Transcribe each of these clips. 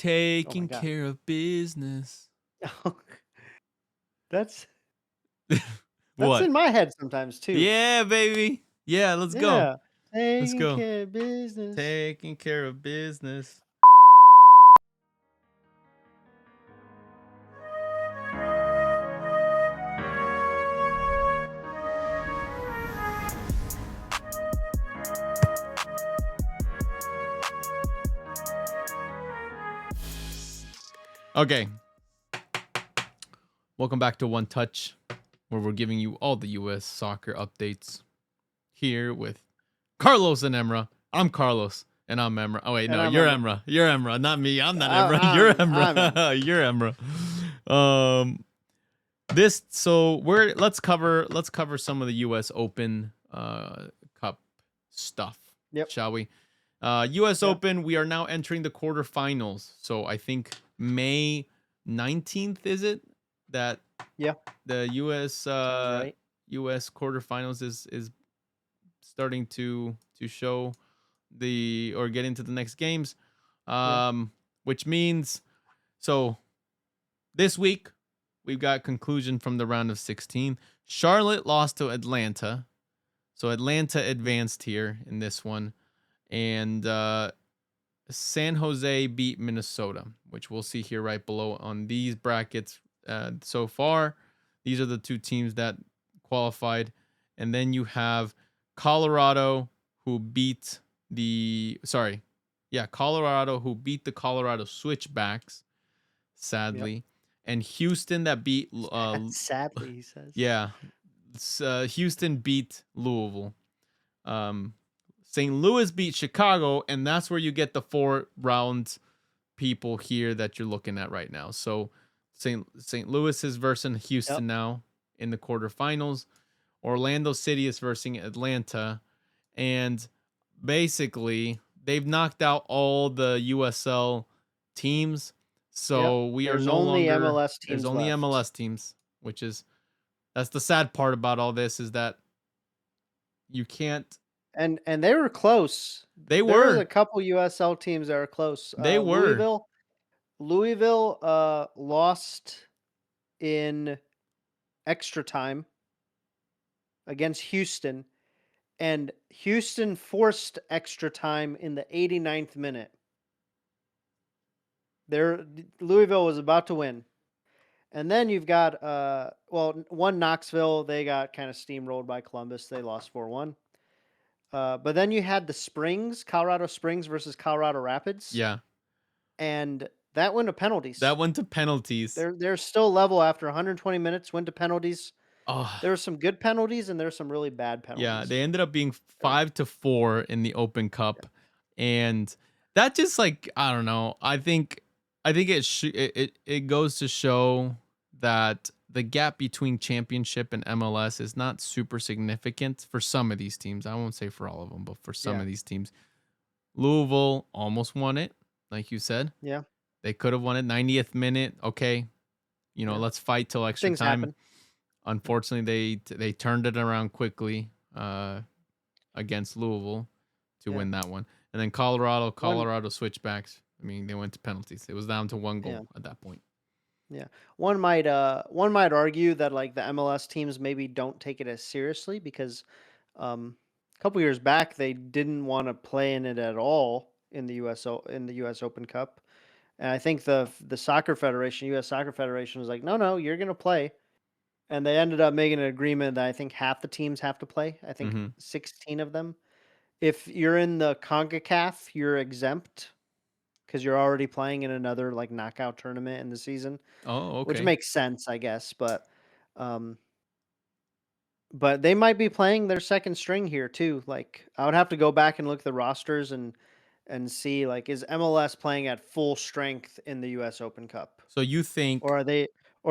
Oh my Taking God. care of business. That's What? in my head sometimes too. Yeah, baby. Yeah, let's go. Yeah. Let's Taking go. care of business. Taking care of business. Okay. Welcome back to One Touch, where we're giving you all the US soccer updates here with Carlos and Emra. I'm Carlos and I'm Emra. Oh wait, And no, I'm you're Emma. Emra. You're Emra, not me. I'm not Emra. You're I'm Emma. Emra. You're Emra. Let's cover some of the US Open Cup stuff, Yep. shall we? US Yep. Open, we are now entering the quarterfinals. So I think May 19th is it that Yeah. the Sounds right. US quarterfinals is starting to show the or get into the next games. Yeah. Which means so this week we've got conclusion from the round of 16. Charlotte lost to Atlanta. So Atlanta advanced here in this one. And San Jose beat Minnesota, which we'll see here right below on these brackets so far. These are the two teams that qualified. And then you have Colorado who beat Colorado who beat the Colorado Switchbacks, Yep. sadly. And Houston that beat Sadly, he says. yeah, Houston beat Louisville. St. Louis beat Chicago, and that's where you get the 4 round people here that you're looking at right now. So St. Louis is versus Yep. Houston now in the quarterfinals. Orlando City is versus Atlanta, and basically they've knocked out all the USL teams. Yep. So we are There's no only longer MLS there's teams only left. MLS teams, which is that's the sad part about all this is that you can't. And they were close. They There was were a couple USL teams that are close. they were Louisville lost in extra time against Houston, and Houston forced extra time in the 89th minute. Louisville was about to win. And then you've got one Knoxville, they got kind of steamrolled by Columbus. They lost 4-1. But then you had the Springs, Colorado Springs versus Colorado Rapids, yeah. and that went to penalties. That went to penalties. They're still level after 120 minutes, went to penalties. Oh, There were some good penalties and there's some really bad yeah. penalties. They ended up being Or 5-4 in the Open Cup, and that just like I don't know. I think it goes to show that the gap between championship and MLS is not super significant for some of these teams. I won't say for all of them, but for some yeah, of these teams, Louisville almost won it, like you said. yeah, They could have won it 90th minute. Okay, yeah. let's fight till extra Things time. happen. Yeah, Unfortunately, they turned it around quickly against Louisville to yeah. win that one. And then One, Colorado switchbacks. I mean, they went to penalties. It was down to one yeah, goal at that point. yeah. One might argue that like the MLS teams maybe don't take it as seriously because a couple years back they didn't want to play in it at all in the US Open Cup. And I think the soccer federation, US Soccer Federation was like, "No, you're going to play." And they ended up making an agreement that I think half the teams have to play. I think Hmm. 16 of them. If you're in the CONCACAF, you're exempt because you're already playing in another like knockout tournament in the season, Oh, which okay. makes sense, I guess. Um, but they might be playing their second string here too. Like I would have to go back and look at the rosters and see like is MLS playing at full strength in the US Open Cup? So you think, Or are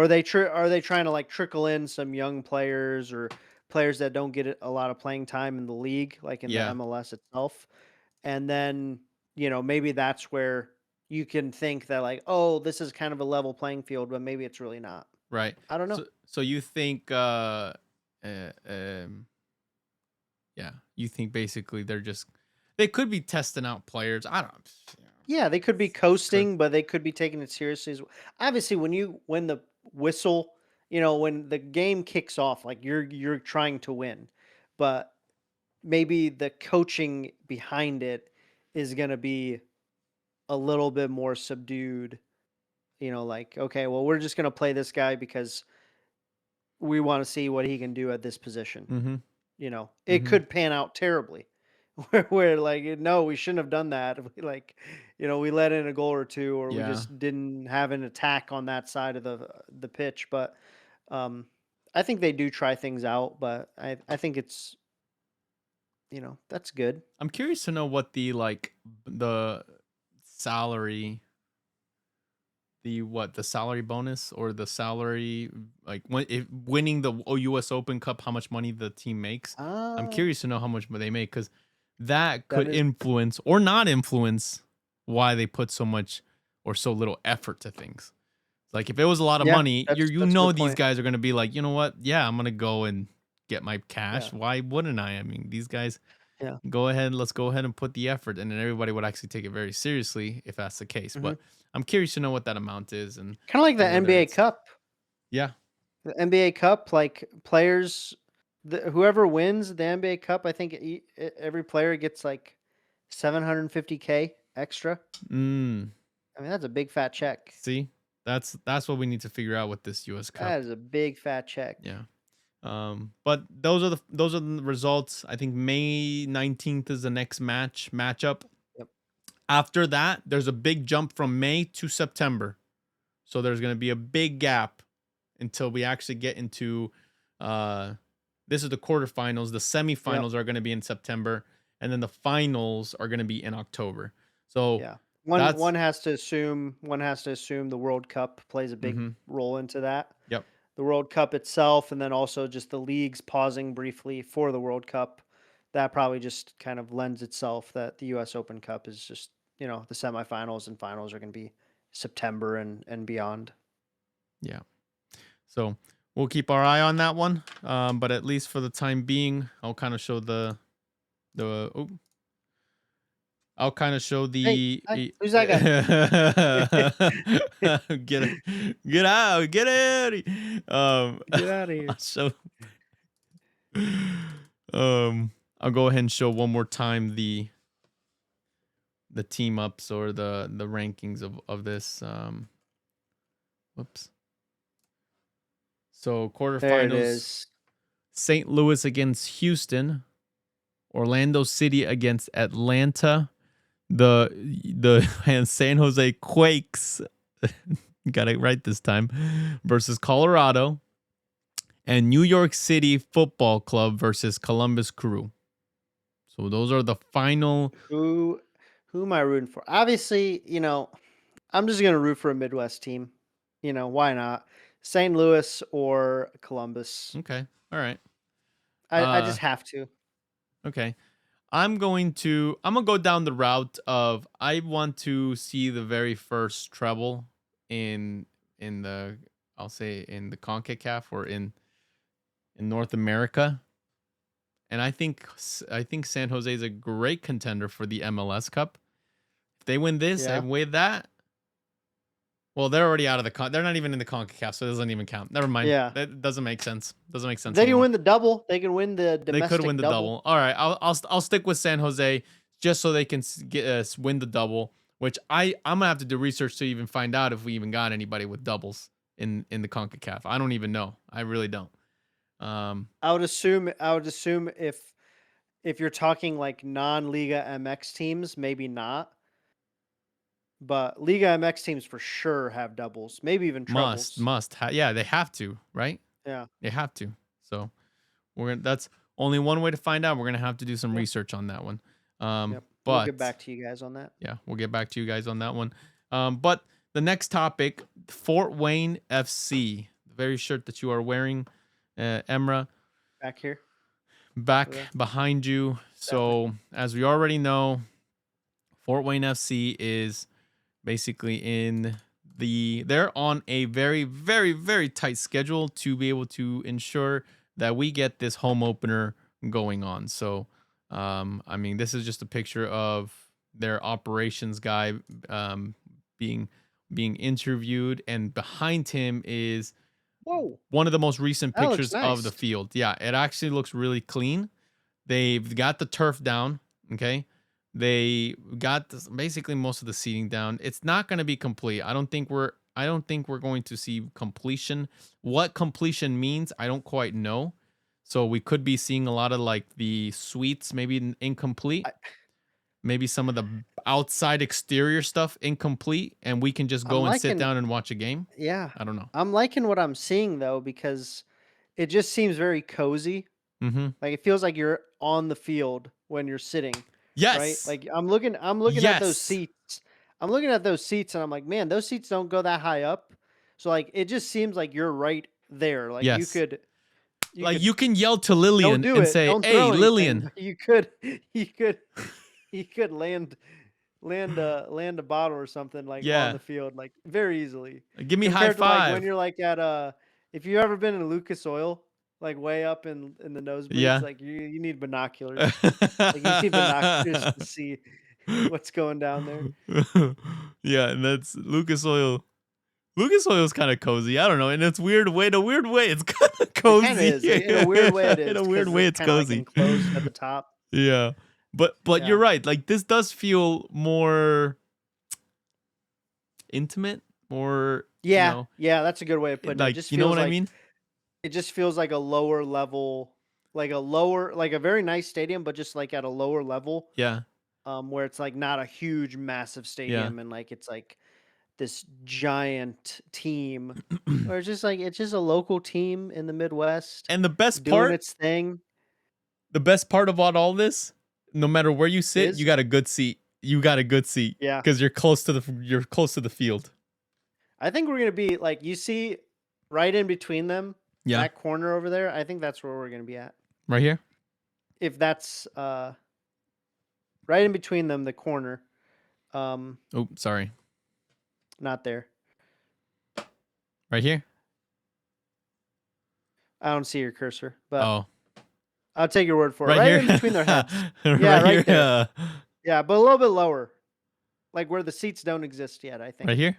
they trying to like trickle in some young players or players that don't get a lot of playing time in the league, like in the yeah, MLS itself? And then, maybe that's where you can think that like, oh, this is kind of a level playing field, but maybe it's really not. right. I don't know. So you think, uh, um, yeah, you think basically they could be testing out players. I don't. Yeah, they could be For coasting, but they could be taking it seriously as well. Obviously, when the whistle, when the game kicks off, like you're trying to win, but maybe the coaching behind it is going to be a little bit more subdued. Like, okay, well, we're just going to play this guy because we want to see what he can do at this position. mm-hmm. It Mm-hmm. could pan out terribly. Where like, no, we shouldn't have done that. We like, we let in a goal or two, or we Yeah. just didn't have an attack on that side of the pitch. But um, I think they do try things out, but I think it's that's good. I'm curious to know what the salary the salary bonus or the salary like when if winning the US Open Cup, how much money the team makes. I'm Ah, curious to know how much they make because that that could is influence or not influence why they put so much or so little effort to things. Like if it was a lot of yeah. money, That's a good these point. guys are gonna be like, you know what? Yeah, I'm gonna go and get my Yeah, cash. Why wouldn't I? I mean, these guys yeah. go ahead, let's go ahead and put the effort, and then everybody would actually take it very seriously if that's the case. Hmm. But I'm curious to know what that amount is Kind of like the and whether NBA it's Cup. yeah. The NBA Cup, like players, whoever wins the NBA Cup, I think every player gets like 750K extra. Mm, I mean, that's a big fat check. see, that's what we need to figure out with this U.S. That Cup. is a big fat check. Yeah. But those are the results. I think May 19th is the next matchup. Yep. After that, there's a big jump from May to September. So there's going to be a big gap until we actually get into uh this is the quarterfinals. The Yep. semifinals are going to be in September and then the finals are going to be in October. So Yeah. One that's one has to assume the World Cup plays a big mhm. role into that. Yep. The World Cup itself, and then also just the leagues pausing briefly for the World Cup. That probably just kind of lends itself that the US Open Cup is just, the semifinals and finals are going to be September and beyond. Yeah. So we'll keep our eye on that one. But at least for the time being, I'll kind of show the oh, I'll kind of show Hey, the hi, who's that guy? get out, get out. Get out of I'll here. show I'll go ahead and show one more time the team ups or the rankings of this whoops. So There it quarterfinals, is. St. Louis against Houston, Orlando City against Atlanta, the and San Jose Quakes got it right this time versus Colorado, and New York City Football Club versus Columbus Crew. So those are the final. Who who am I rooting for? Obviously, I'm just gonna root for a Midwest team. Why not? St. Louis or Columbus. Okay. All right. I Uh just have to. okay. I'm gonna go down the route of I want to see the very first treble in the I'll say in the CONCACAF or in North America. And I think San Jose is a great contender for the MLS Cup. If they win this Yeah. and win that, well, they're already out of they're not even in the CONCACAF, so it doesn't even count. Never mind. Yeah. That doesn't make sense. Doesn't make sense They can anymore. win the double. They can win the They could win domestic the double. double. All right, I'll stick with San Jose just so they can get win the double. Which I'm gonna have to do research to even find out if we even got anybody with doubles in the Concacaf. I don't even know. I really don't. Um, I would assume if you're talking like non-Liga MX teams, maybe not. But Liga MX teams for sure have doubles, maybe even trebles. yeah, they have to, right? Yeah. They have to. So we're gonna. That's only one way to find out. We're gonna have to do some Yep. research on that one. Yep. We'll get But back to you guys on that. yeah, we'll get back to you guys on that one. But the next topic, Fort Wayne FC, the very shirt that you are wearing, Emra, Back here. back Okay. behind you. Definitely. So as we already know, Fort Wayne FC is basically they're on a very, very, very tight schedule to be able to ensure that we get this home opener going on. So, I mean, this is just a picture of their operations guy being interviewed, and behind him is Whoa, one of the most recent that looks pictures of the nice. field. Yeah, it actually looks really clean. They've got the turf down. Okay. They got basically most of the seating down. It's not going to be complete. I don't think we're going to see completion. What completion means, I don't quite know. So we could be seeing a lot of like the suites maybe incomplete. I, Maybe some of the outside exterior stuff incomplete, and we can just I'm go and sit liking, down and watch a game. yeah, I don't know. I'm liking what I'm seeing though because it just seems very cozy. Mm-hmm. Like it feels like you're on the field when you're sitting, right? Yes. Like I'm looking at those Yes. seats. I'm looking at those seats and I'm like, man, those seats don't go that high up. So like it just seems like you're right there. Like you Yes. could you Like could you can yell to don't Lillian do and it. say, Don't "Hey, throw anything, Lillian." but you could you could you could land a bottle or something like on Yeah. the field like very easily Give me high compared to like when five. you're like at if you've ever been in Lucas Oil like way up in the nosebleeds Yeah. like you need binoculars like you need binoculars to see what's going down there. Yeah, and that's Lucas Oil. Lucas Oil is kind of cozy. I don't know. In its weird way, in a weird way, it's kind of It kind of cozy. is in a weird way. It In is a weird because way, it's it's kind of like cozy. enclosed at the top. Yeah. But you're Yeah, right. Like this does feel more intimate, more, yeah, yeah, that's a good way of putting it. It like, just you know feels what I like mean? it just feels like a lower level, like a very nice stadium but just like at a lower level, Yeah. where it's like not a huge, massive Yeah. stadium and like it's like this giant team, or it's just a local team in the Midwest And doing its thing. the best part about all this, no matter where you sit, you Is got a good seat. You got a good seat yeah, because you're close to the field. I think we're gonna be like you see right in between them, Yeah. that corner over there. I think that's where we're gonna be at. Right here. If that's right in between them, the corner, Oh, sorry. not there. Right here. I don't see your cursor, but Oh, I'll take your word for it. right Right here. in between their heads. Yeah, Right right here. there. Yeah, but a little bit lower, like where the seats don't exist yet. I Right think. here.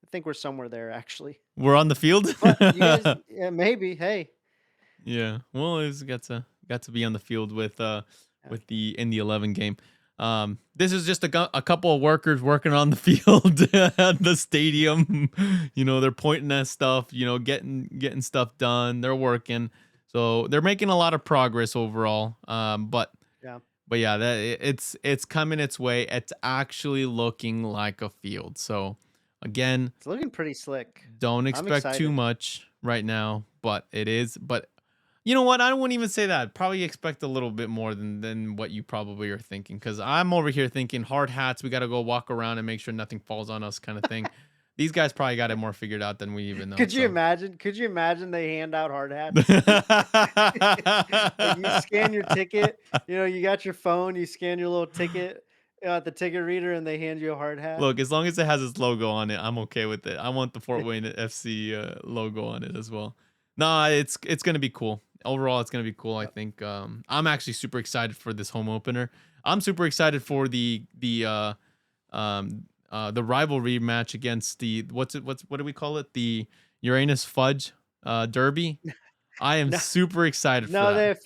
I think we're somewhere there actually. We're on the field. But you guys, yeah, maybe. Hey, Yeah. Well, it's got to be on the field yeah. with the in the 11 game. This is just a couple of workers working on the field at the stadium. You know, they're pointing at stuff, you know, getting stuff done. They're working. So, they're making a lot of progress overall. Yeah. But yeah, it's coming its way. It's actually looking like a field. So, again, It's looking pretty slick. don't I'm expect too excited. much right now, but it is. But you know what? I wouldn't even say that. Probably expect a little bit more than what you probably are thinking. Because I'm over here thinking hard hats. We got to go walk around and make sure nothing falls on us, kind of thing. These guys probably got it more figured out than we even know. Could you So. imagine? Could you imagine they hand out hard hats? Like you scan your ticket, you got your phone, you scan your little ticket at the ticket reader, and they hand you a hard hat. Look, as long as it has its logo on it, I'm okay with it. I want the Fort Wayne FC logo on it as well. Nah, it's gonna be cool. Overall, it's gonna be cool. I Yep. think I'm actually super excited for this home opener. I'm super excited for the rivalry match against the what do we call it? The Uranus Fudge Derby. I am No, super excited for no, that.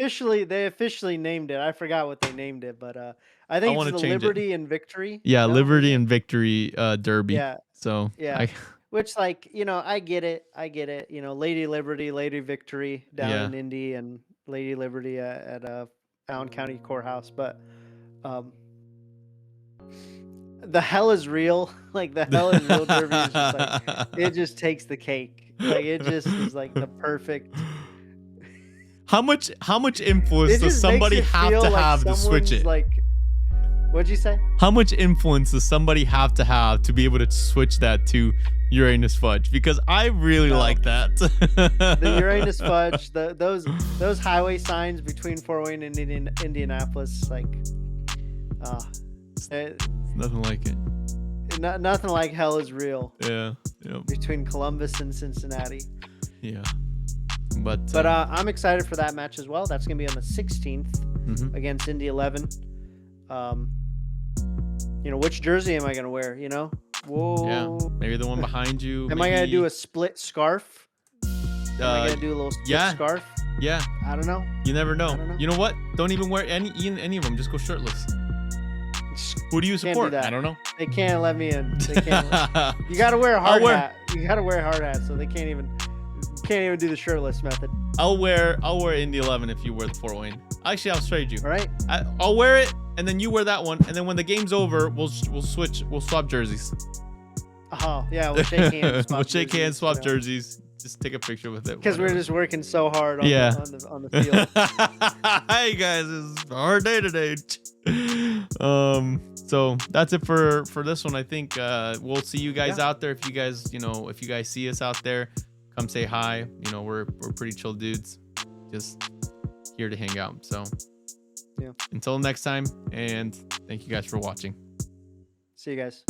they officially named it. I forgot what they named it, but I I think it's want the to change it. Liberty and Victory. Yeah, No, is Liberty it? and Victory Derby. Yeah, So yeah. I Which, like, I get it. I get it. Lady Liberty, Lady Victory down yeah. in Indy, and Lady Liberty at Allen County Courthouse. But um, the hell is real. Like the hell is real derby is just like it just takes the cake. Like it just is like the perfect. How much influence It does just makes somebody it have feel to like have to switch someone's it? like. What'd you say? How much influence does somebody have to be able to switch that to Uranus Fudge? Because I really No, like that. the Uranus Fudge, those highway signs between Fort Wayne and Indianapolis, like, uh, It's nothing like it. nothing like hell is real Yeah. Yeah. between Columbus and Cincinnati. Yeah. But But I'm excited for that match as well. That's gonna be on the 16th mhm. against Indy 11. Um, You know, which jersey am I gonna wear? You know, Yeah, whoa. maybe the one behind you. Am I gonna do Maybe a split scarf? Am I uh, gonna do a little split yeah, scarf? yeah. I don't know. You never I know. don't know. You know what? Don't even wear any of them. Just go shirtless. Who do you Can't do support? I that. don't know. They can't let me in. They can't. You gotta wear a hard hat. You gotta wear a hard hat, so they can't even do the shirtless method. I'll wear Indy 11 if you wear the Fort Wayne. Actually, I'll trade you. All right. I'll wear it, and then you wear that one, and then when the game's over, we'll swap jerseys. Oh yeah, we'll shake hands. We'll shake hands, swap you know, jerseys. Just take a picture with it. because we're whatever. just working so hard on, Yeah. on the field. Hey guys, it's a hard day today. So that's it for this one. I think we'll see you guys out there. If you guys see us out there, come say hi. You know, we're pretty chill dudes, just here to hang out. So yeah, until next time, and thank you guys for watching. See you guys.